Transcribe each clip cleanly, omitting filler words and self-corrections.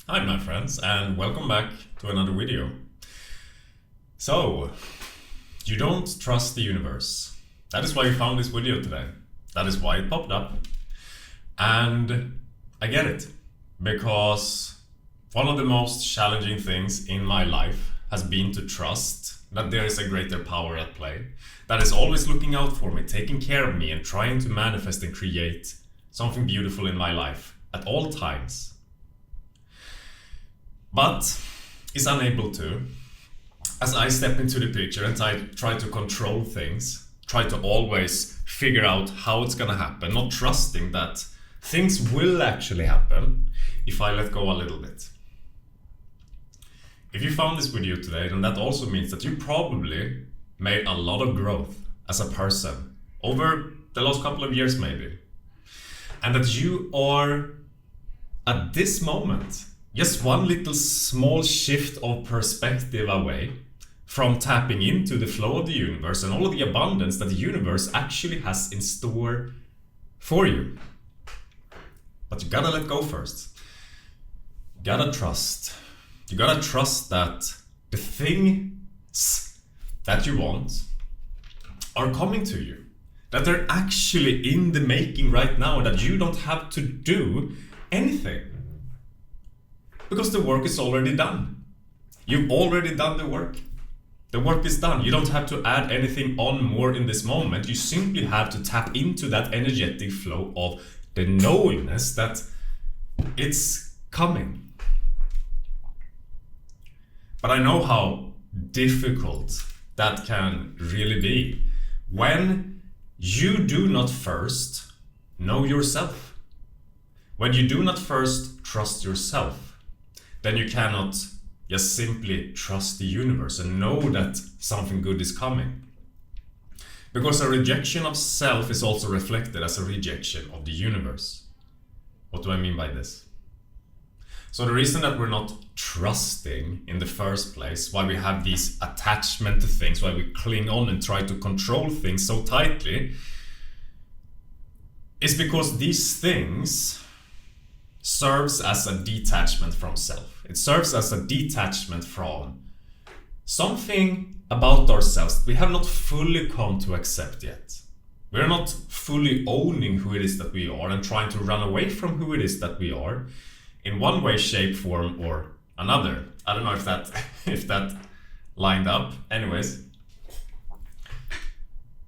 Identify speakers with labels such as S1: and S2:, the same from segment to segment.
S1: Hi my friends, and welcome back to another video. So, you don't trust the universe. That is why you found this video today. That is why it popped up. And I get it, because one of the most challenging things in my life has been to trust that there is a greater power at play, that is always looking out for me, taking care of me, and trying to manifest and create something beautiful in my life at all times. But is unable to, as I step into the picture and try to control things, try to always figure out how it's gonna happen, not trusting that things will actually happen if I let go a little bit. If you found this video today, then that also means that you probably made a lot of growth as a person over the last couple of years maybe. And that you are at this moment just one little small shift of perspective away from tapping into the flow of the universe and all of the abundance that the universe actually has in store for you. But you gotta let go first. You gotta trust. You gotta trust that the things that you want are coming to you. That they're actually in the making right now, and that you don't have to do anything. Because the work is already done. You've already done the work. The work is done. You don't have to add anything on more in this moment. You simply have to tap into that energetic flow of the knowingness that it's coming. But I know how difficult that can really be when you do not first know yourself. When you do not first trust yourself, then you cannot just simply trust the universe and know that something good is coming. Because a rejection of self is also reflected as a rejection of the universe. What do I mean by this? So the reason that we're not trusting in the first place, why we have these attachment to things, why we cling on and try to control things so tightly, is because these things serves as a detachment from self. It serves as a detachment from something about ourselves that we have not fully come to accept yet. We're not fully owning who it is that we are and trying to run away from who it is that we are in one way, shape, form, or another. I don't know if that lined up. Anyways,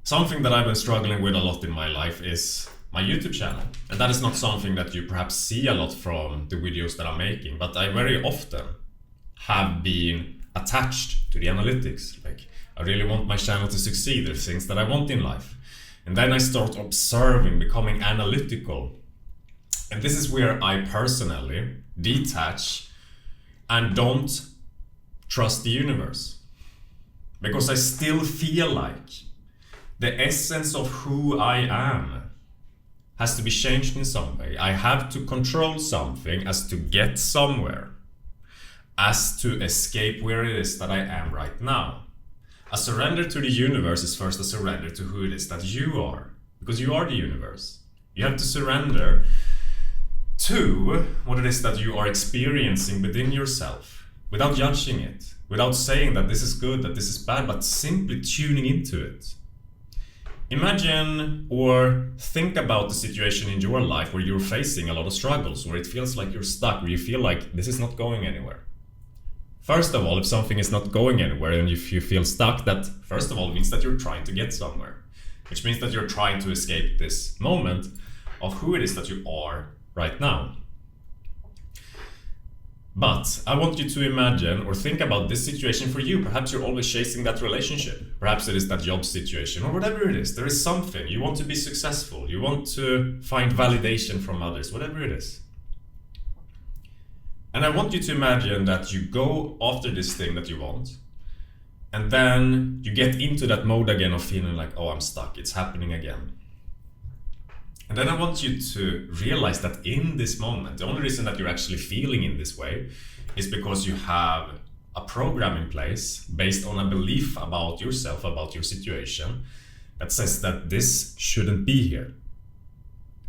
S1: something that I've been struggling with a lot in my life is my YouTube channel. And that is not something that you perhaps see a lot from the videos that I'm making, but I very often have been attached to the analytics. Like, I really want my channel to succeed. There's things that I want in life. And then I start observing, becoming analytical. And this is where I personally detach and don't trust the universe. Because I still feel like the essence of who I am has to be changed in some way. I have to control something as to get somewhere, as to escape where it is that I am right now. A surrender to the universe is first a surrender to who it is that you are, because you are the universe. You have to surrender to what it is that you are experiencing within yourself, without judging it, without saying that this is good, that this is bad, but simply tuning into it. Imagine or think about the situation in your life where you're facing a lot of struggles, where it feels like you're stuck, where you feel like this is not going anywhere. First of all, if something is not going anywhere and if you feel stuck, that first of all means that you're trying to get somewhere, which means that you're trying to escape this moment of who it is that you are right now. But I want you to imagine or think about this situation for you. Perhaps you're always chasing that relationship. Perhaps it is that job situation or whatever it is. There is something. You want to be successful. You want to find validation from others, whatever it is. And I want you to imagine that you go after this thing that you want. And then you get into that mode again of feeling like, oh, I'm stuck. It's happening again. And then I want you to realize that in this moment, the only reason that you're actually feeling in this way is because you have a program in place based on a belief about yourself, about your situation, that says that this shouldn't be here.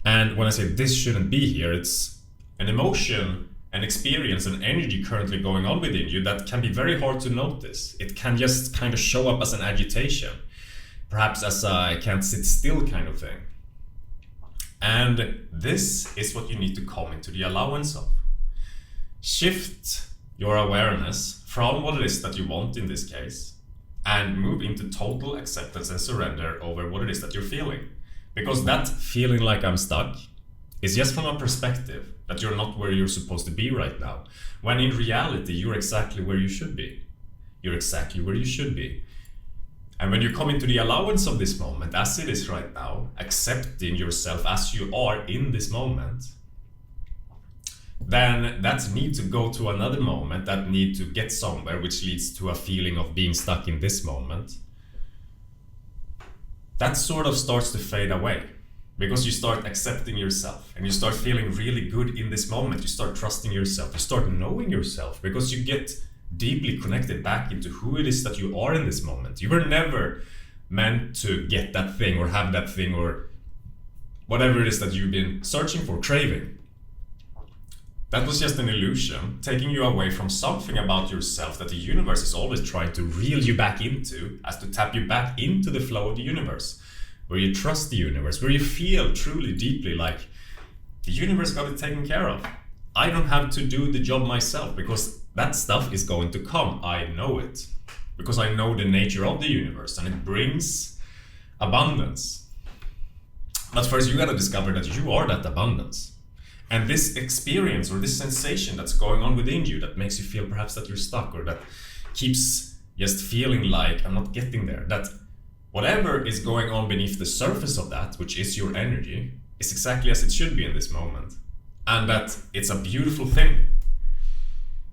S1: And when I say this shouldn't be here, it's an emotion an experience, an energy currently going on within you that can be very hard to notice. It can just kind of show up as an agitation, perhaps as a I can't sit still kind of thing. And this is what you need to come into the allowance of. Shift your awareness from what it is that you want in this case and move into total acceptance and surrender over what it is that you're feeling. Because that feeling like I'm stuck is just from a perspective that you're not where you're supposed to be right now. When in reality, you're exactly where you should be. You're exactly where you should be. And when you come into the allowance of this moment, as it is right now, accepting yourself as you are in this moment, then that need to go to another moment, that need to get somewhere, which leads to a feeling of being stuck in this moment. That sort of starts to fade away because you start accepting yourself and you start feeling really good in this moment. You start trusting yourself, you start knowing yourself because you get deeply connected back into who it is that you are in this moment. You were never meant to get that thing or have that thing or whatever it is that you've been searching for, craving. That was just an illusion, taking you away from something about yourself that the universe is always trying to reel you back into, as to tap you back into the flow of the universe, where you trust the universe, where you feel truly deeply like the universe got it taken care of. I don't have to do the job myself because that stuff is going to come. I know it because I know the nature of the universe and it brings abundance. But first you gotta discover that you are that abundance. And this experience or this sensation that's going on within you that makes you feel perhaps that you're stuck or that keeps just feeling like I'm not getting there, that whatever is going on beneath the surface of that, which is your energy, is exactly as it should be in this moment. And that it's a beautiful thing.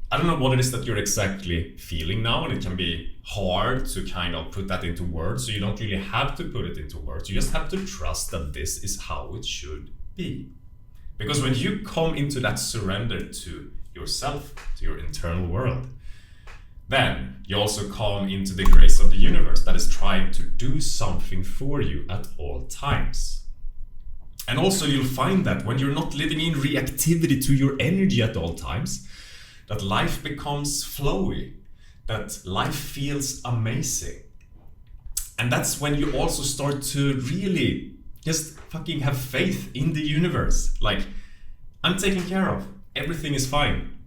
S1: I don't know what it is that you're exactly feeling now, and it can be hard to kind of put that into words, so you don't really have to put it into words. You just have to trust that this is how it should be. Because when you come into that surrender to yourself, to your internal world, then you also come into the grace of the universe that is trying to do something for you at all times. And also you'll find that when you're not living in reactivity to your energy at all times, that life becomes flowy, that life feels amazing. And that's when you also start to really just fucking have faith in the universe. Like, I'm taken care of. Everything is fine.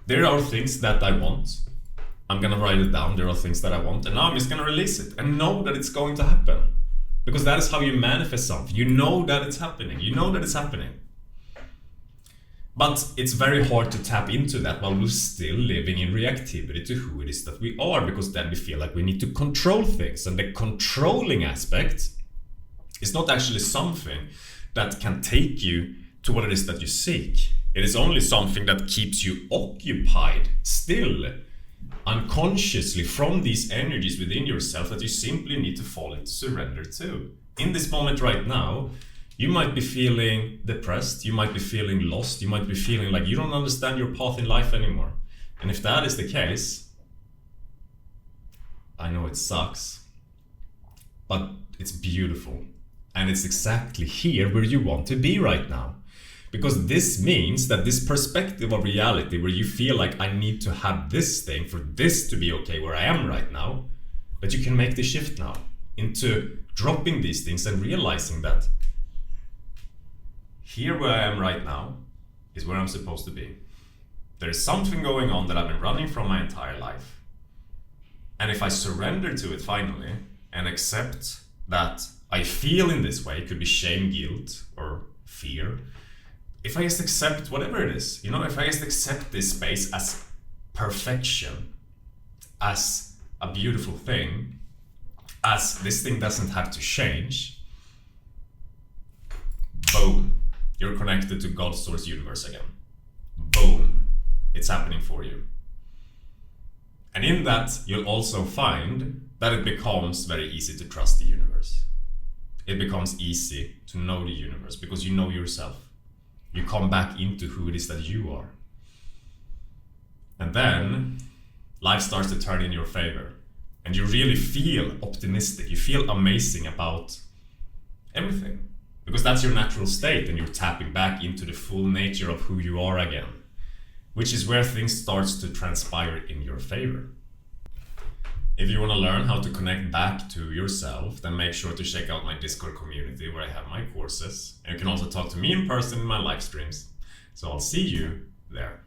S1: There are things that I want. I'm gonna write it down. There are things that I want. And now I'm just gonna release it and know that it's going to happen. Because that is how you manifest something. You know that it's happening. You know that it's happening. But it's very hard to tap into that while we're still living in reactivity to who it is that we are. Because then we feel like we need to control things. And the controlling aspect is not actually something that can take you to what it is that you seek. It is only something that keeps you occupied still unconsciously from these energies within yourself that you simply need to fall into surrender to. In this moment right now, you might be feeling depressed, you might be feeling lost, you might be feeling like you don't understand your path in life anymore. And if that is the case, I know it sucks, but it's beautiful. And it's exactly here where you want to be right now. Because this means that this perspective of reality where you feel like I need to have this thing for this to be okay where I am right now, that you can make the shift now into dropping these things and realizing that here where I am right now is where I'm supposed to be. There is something going on that I've been running from my entire life. And if I surrender to it finally and accept that I feel in this way, it could be shame, guilt, or fear. If I just accept whatever it is, if I just accept this space as perfection, as a beautiful thing, as this thing doesn't have to change, boom, you're connected to God, source, universe again. Boom, it's happening for you. And in that, you'll also find that it becomes very easy to trust the universe. It becomes easy to know the universe because you know yourself. You come back into who it is that you are. And then life starts to turn in your favor. And you really feel optimistic. You feel amazing about everything. Because that's your natural state and you're tapping back into the full nature of who you are again, which is where things starts to transpire in your favor. If you want to learn how to connect back to yourself, then make sure to check out my Discord community where I have my courses. And you can also talk to me in person in my live streams. So I'll see you there.